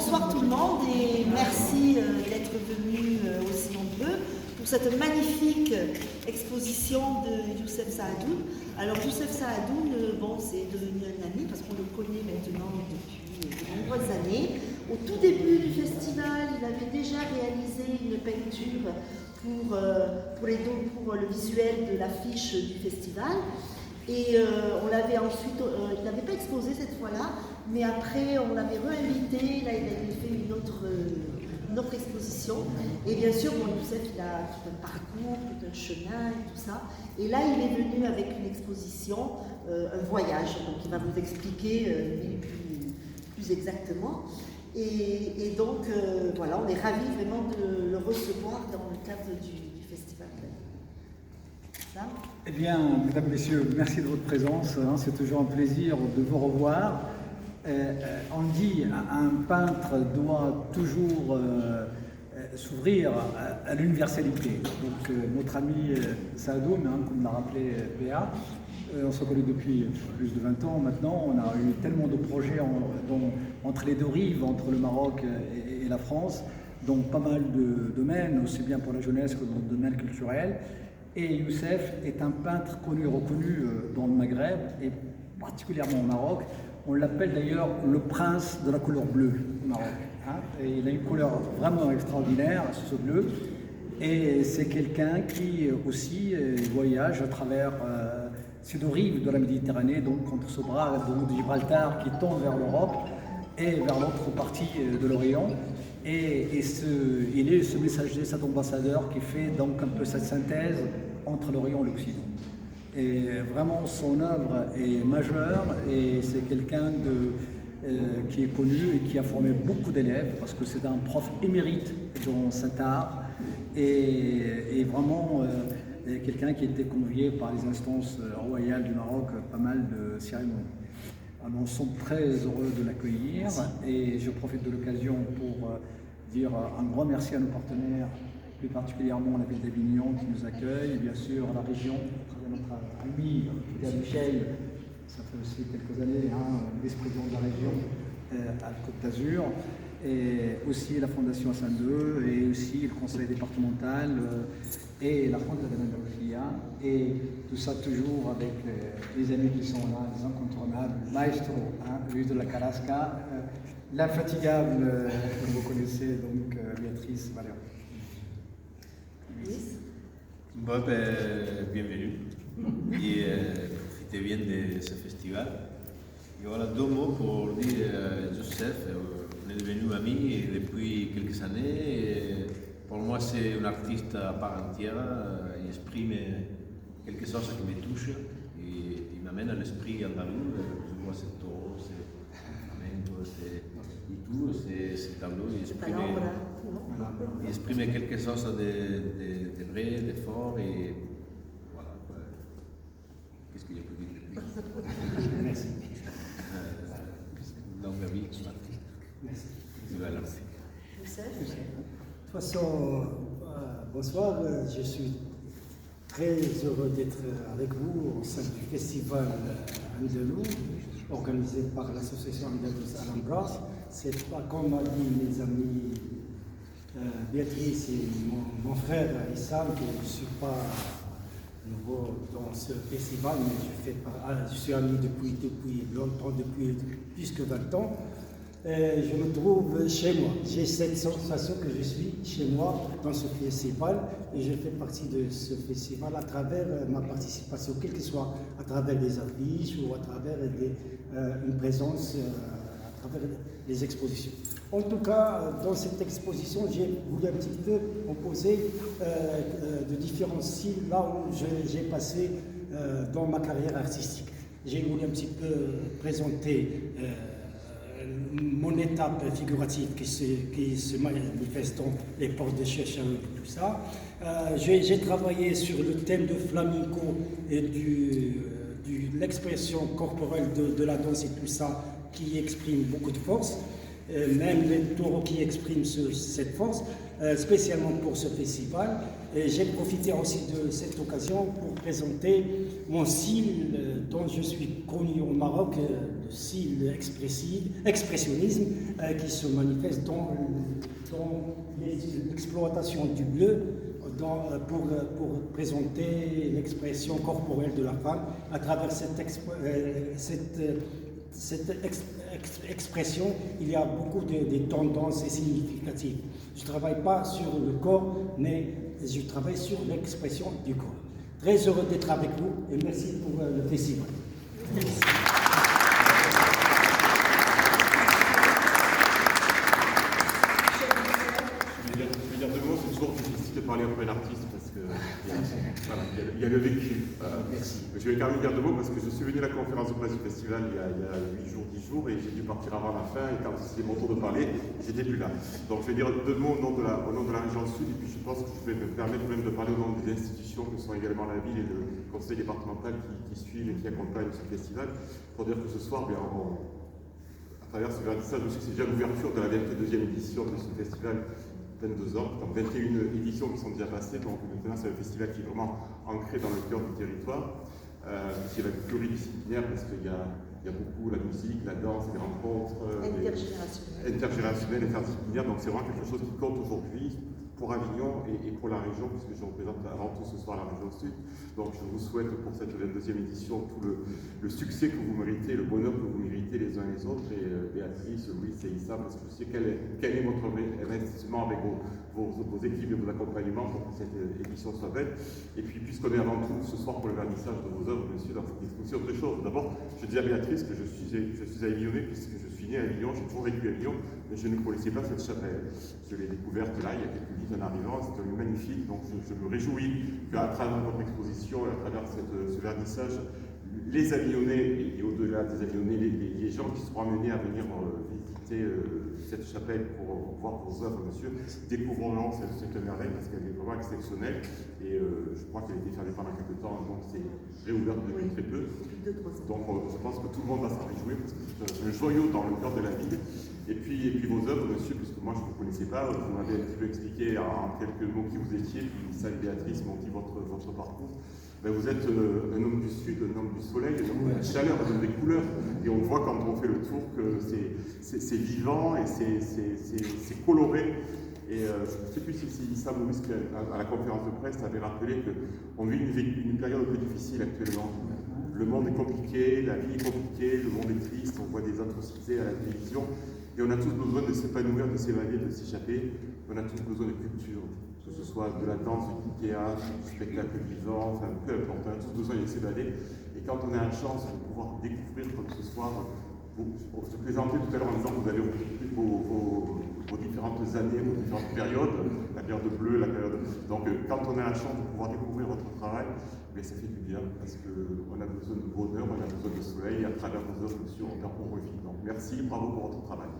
bonsoir tout le monde et merci d'être venus aussi nombreux pour cette magnifique exposition de Youssef Saadoun. Alors Youssef Saadoun, bon, c'est devenu un ami parce qu'on le connaît maintenant depuis de nombreuses années. Au tout début du festival, il avait déjà réalisé une peinture pour le visuel de l'affiche du festival. Et on l'avait ensuite, il n'avait pas exposé cette fois-là, mais après on l'avait réinvité, là il avait fait une autre exposition. Et bien sûr, bon, Youssef il a tout un parcours, tout un chemin et tout ça. Et là il est venu avec une exposition, un voyage, donc il va vous expliquer plus exactement. Et donc voilà, on est ravis vraiment de le recevoir dans le cadre du festival. Eh bien, mesdames, messieurs, merci de votre présence. C'est toujours un plaisir de vous revoir. On dit un peintre doit toujours s'ouvrir à l'universalité. Donc, notre ami Saadoun, comme l'a rappelé Béa, on se connaît depuis plus de 20 ans maintenant. On a eu tellement de projets entre les deux rives, entre le Maroc et la France, donc pas mal de domaines, aussi bien pour la jeunesse que dans le domaine culturel. Et Youssef est un peintre connu et reconnu dans le Maghreb et particulièrement au Maroc. On l'appelle d'ailleurs le prince de la couleur bleue au Maroc. Et il a une couleur vraiment extraordinaire, ce bleu. Et c'est quelqu'un qui aussi voyage à travers ces deux rives de la Méditerranée, donc entre ce bras de Gibraltar qui tend vers l'Europe et vers l'autre partie de l'Orient. Et il est ce messager, cet ambassadeur qui fait donc un peu cette synthèse entre l'Orient et l'Occident. Et vraiment son œuvre est majeure et c'est quelqu'un qui est connu et qui a formé beaucoup d'élèves parce que c'est un prof émérite dans cet art et vraiment quelqu'un qui a été convié par les instances royales du Maroc pas mal de cérémonies. Alors, nous sommes très heureux de l'accueillir et je profite de l'occasion pour dire un grand merci à nos partenaires, plus particulièrement la ville d'Avignon qui nous accueille, et bien sûr la région, à travers notre ami Pierre Michel, ça fait aussi quelques années, vice-président de la région à Côte d'Azur, et aussi la Fondation Hassan II, et aussi le conseil départemental et la Fondation de l'Andalousia, et tout ça toujours avec les amis qui sont là, les incontournables, Maestro, Luis de la Carrasca, l'infatigable, comme vous connaissez, donc Béatrice Valéo. Bon, bienvenue et profitez bien de ce festival. Et voilà deux mots pour dire Youssef, on est devenus amis depuis quelques années. Et pour moi, c'est un artiste à part entière. Il exprime quelque chose qui me touche et il m'amène à l'esprit andalou. Je vois ce taureau, ce flamenco, et tout, ces tableaux. Il exprime quelque chose de vrai, de fort et voilà. Qu'est-ce que je peux dire de plus? Merci. Donc, oui, merci. Voilà. De toute façon, bonsoir, je suis très heureux d'être avec vous au sein du festival Andalou, organisé par l'association Andalous Alhambra. C'est pas comme m'a dit mes amis Béatrice et mon frère Issam, que je ne suis pas nouveau dans ce festival, mais je suis ami depuis longtemps, depuis plus que 20 ans. Je me trouve chez moi. J'ai cette sensation que je suis chez moi dans ce festival et je fais partie de ce festival à travers ma participation, quelle que soit à travers des affiches ou à travers une présence, à travers les expositions. En tout cas, dans cette exposition, j'ai voulu un petit peu proposer de différents styles là où j'ai passé dans ma carrière artistique. J'ai voulu un petit peu présenter mon étape figurative qui se manifeste dans les portes de Cheshire et tout ça. J'ai travaillé sur le thème de flamenco et de l'expression corporelle de la danse et tout ça qui exprime beaucoup de force. Même les taureaux qui expriment cette force, spécialement pour ce festival. Et j'ai profité aussi de cette occasion pour présenter mon style dont je suis connu au Maroc, de style expressionnisme, qui se manifeste dans l'exploitation du bleu, pour présenter l'expression corporelle de la femme. À travers cette expression, il y a beaucoup de tendances et significatives. Je ne travaille pas sur le corps, mais je travaille sur l'expression du corps. Très heureux d'être avec vous et merci pour le festival. Merci. Je vais dire deux mots, c'est toujours difficile de parler après l'artiste parce que voilà, il y a le vécu. Merci. Je vais quand même dire deux mots parce que je suis venu à la conférence de presse du festival il y a 8 jours, 10 jours et j'ai dû partir avant la fin et quand c'était mon tour de parler, j'étais plus là. Donc je vais dire deux mots au nom de la région Sud et puis je pense que je vais me permettre même de parler au nom des institutions que sont également la ville et le conseil départemental qui suivent et qui accompagnent ce festival pour dire que ce soir, bien, à travers ce vernissage, c'est déjà l'ouverture de la 22e édition de ce festival. 22 ans, donc 21 éditions qui sont déjà passées, donc maintenant c'est un festival qui est vraiment ancré dans le cœur du territoire, qui va être pluridisciplinaire parce qu'il y a beaucoup la musique, la danse, les rencontres intergénérationnelles, interdisciplinaires, donc c'est vraiment quelque chose qui compte aujourd'hui pour Avignon et pour la région, puisque je représente avant tout ce soir la région Sud. Donc je vous souhaite pour cette 22e édition tout le succès que vous méritez, le bonheur que vous méritez les uns et les autres. Et Béatrice, Louis et Issa, parce que je sais quel est votre investissement avec vos équipes et vos accompagnements pour que cette édition soit belle. Et puis puisqu'on est avant tout ce soir pour le vernissage de vos œuvres, monsieur, donc il faut aussi autre chose. D'abord, je dis à Béatrice que je suis avignonnais, puisque je suis né à Avignon, j'ai toujours vécu à Avignon, mais je ne connaissais pas cette chapelle. Je l'ai découverte là, il y a quelques minutes en arrivant, c'est un lieu magnifique, donc je me réjouis qu'à travers votre exposition et à travers ce vernissage, les Avignonnais et au-delà des Avignonnais, les gens qui seront amenés à venir visiter cette chapelle pour voir vos œuvres, monsieur, découvrons cette merveille parce qu'elle est vraiment exceptionnelle et je crois qu'elle a été fermée pendant quelques temps, donc c'est réouverte depuis très peu. Donc je pense que tout le monde va s'en réjouir parce que c'est un joyau dans le cœur de la ville. Et puis vos œuvres, monsieur, puisque moi je ne vous connaissais pas, vous m'avez un petit peu expliqué en quelques mots qui vous étiez, puis Issa et Béatrice m'ont dit votre parcours. Ben, vous êtes un homme du Sud, un homme du soleil, un homme de la chaleur, un homme des couleurs. Et on voit quand on fait le tour que c'est vivant et c'est coloré. Et je ne sais plus si Issa Maurice, à la conférence de presse, avait rappelé qu'on vit une période un peu difficile actuellement. Le monde est compliqué, la vie est compliquée, le monde est triste, on voit des atrocités à la télévision. Et on a tous besoin de s'épanouir, de s'évader, de s'échapper. On a tous besoin de culture, que ce soit de la danse, du théâtre, du spectacle vivant, enfin peu importe, on a tous besoin de s'évader. Et quand on a la chance de pouvoir découvrir comme ce soir, je présentais tout à l'heure en disant que vous avez vos différentes années, vos différentes périodes, la période bleue, la période... Donc quand on a la chance de pouvoir découvrir votre travail, mais ça fait du bien parce qu'on a besoin de bonheur, on a besoin de soleil et à travers vos œuvres, monsieur, on revit. Donc merci, bravo pour votre travail.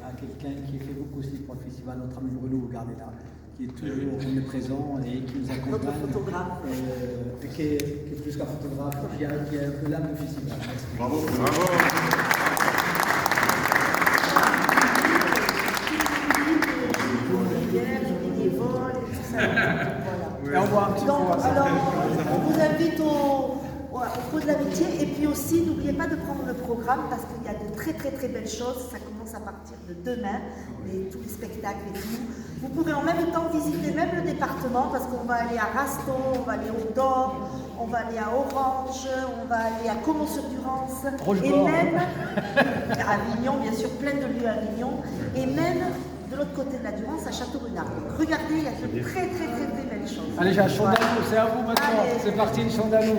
À quelqu'un qui fait beaucoup aussi pour le festival, notre ami Renaud Gardella, qui est toujours présent et qui nous accompagne. Notre photographe. Qui est plus qu'un photographe, qui a un peu l'âme du festival. Merci. Bravo, bravo. Et on voit un petit peu. Alors, on vous invite au pot de l'amitié et puis aussi, n'oubliez pas de prendre le programme parce qu'il y a de très très très belles choses. Ça commence à partir de demain, tous les spectacles et tout. Vous pourrez en même temps visiter même le département parce qu'on va aller à Raston, on va aller au Dôme, on va aller à Orange, on va aller à Caumont-sur-Durance et même à Avignon, bien sûr, plein de lieux à Avignon et même de l'autre côté de la Durance, à Château-Renard. Donc regardez, il y a de très très très très belles choses. Allez, j'ai un chant d'amour, c'est à vous maintenant. C'est parti, une chant d'amour.